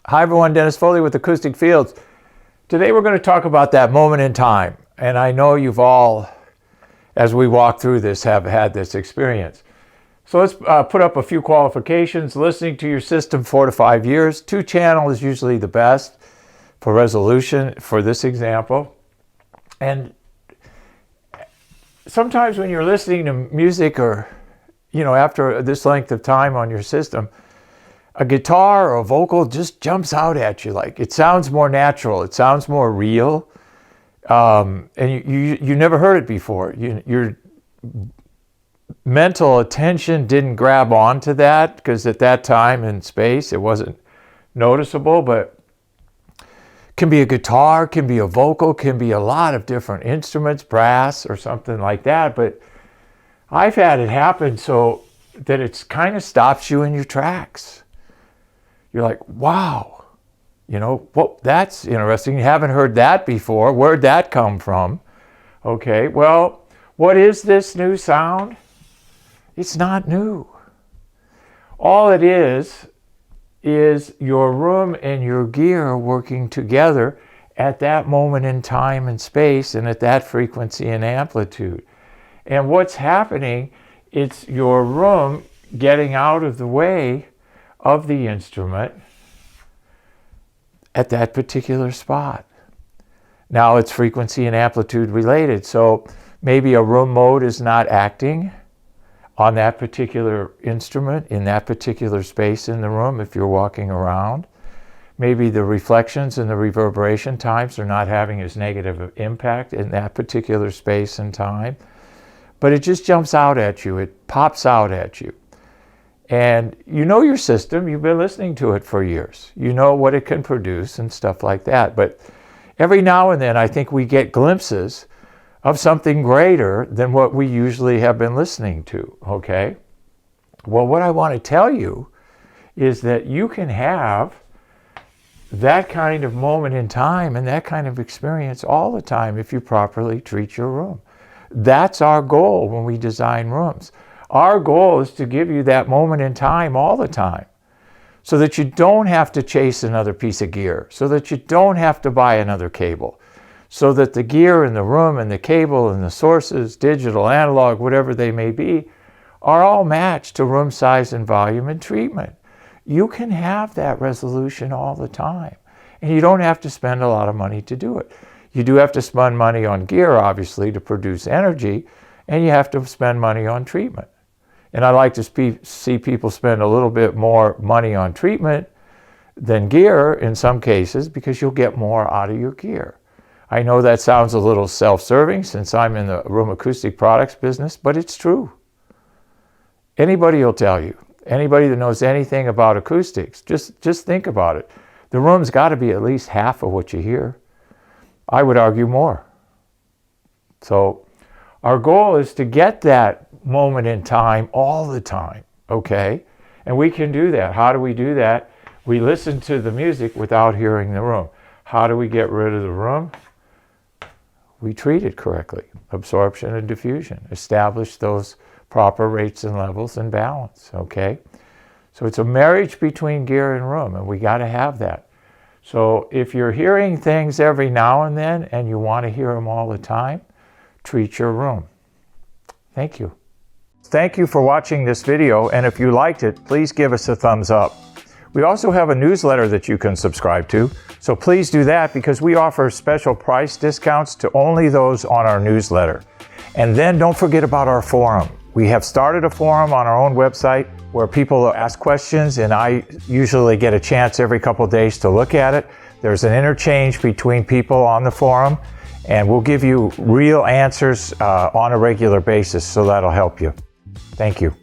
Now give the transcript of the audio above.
Hi everyone, Dennis Foley with Acoustic Fields. Today we're going to talk about that moment in time. And I know you've all, as we walk through this, have had this experience. So let's put up a few qualifications. Listening to your system 4 to 5 years. 2-channel is usually the best for resolution for this example. And sometimes when you're listening to music or, after this length of time on your system, a guitar or a vocal just jumps out at you. Like it sounds more natural. It sounds more real. And you never heard it before. Your mental attention didn't grab onto that because at that time and space it wasn't noticeable, but can be a guitar, can be a vocal, can be a lot of different instruments, brass or something like that. But I've had it happen so that it's kind of stops you in your tracks. You're like, wow, well, that's interesting. You haven't heard that before. Where'd that come from? Okay, well, what is this new sound? It's not new. All it is your room and your gear working together at that moment in time and space and at that frequency and amplitude. And what's happening, it's your room getting out of the way of the instrument at that particular spot. Now it's frequency and amplitude related. So maybe a room mode is not acting on that particular instrument in that particular space in the room if you're walking around. Maybe the reflections and the reverberation times are not having as negative an impact in that particular space and time. But it just jumps out at you. It pops out at you. And you know your system, you've been listening to it for years. You know what it can produce and stuff like that. But every now and then I think we get glimpses of something greater than what we usually have been listening to, okay? Well, what I want to tell you is that you can have that kind of moment in time and that kind of experience all the time if you properly treat your room. That's our goal when we design rooms. Our goal is to give you that moment in time all the time so that you don't have to chase another piece of gear, so that you don't have to buy another cable, so that the gear in the room and the cable and the sources, digital, analog, whatever they may be, are all matched to room size and volume and treatment. You can have that resolution all the time, and you don't have to spend a lot of money to do it. You do have to spend money on gear, obviously, to produce energy, and you have to spend money on treatment. And I like to see people spend a little bit more money on treatment than gear in some cases because you'll get more out of your gear. I know that sounds a little self-serving since I'm in the room acoustic products business, but it's true. Anybody will tell you. Anybody that knows anything about acoustics, just think about it. The room's got to be at least half of what you hear. I would argue more. So our goal is to get that moment in time all the time, okay? And we can do that. How do we do that? We listen to the music without hearing the room. How do we get rid of the room? We treat it correctly. Absorption and diffusion. Establish those proper rates and levels and balance, okay? So it's a marriage between gear and room, and we got to have that. So if you're hearing things every now and then and you want to hear them all the time, treat your room. Thank you. Thank you for watching this video, and if you liked it, please give us a thumbs up. We also have a newsletter that you can subscribe to, so please do that because we offer special price discounts to only those on our newsletter. And then don't forget about our forum. We have started a forum on our own website where people ask questions, and I usually get a chance every couple of days to look at it. There's an interchange between people on the forum, and we'll give you real answers on a regular basis, so that'll help you. Thank you.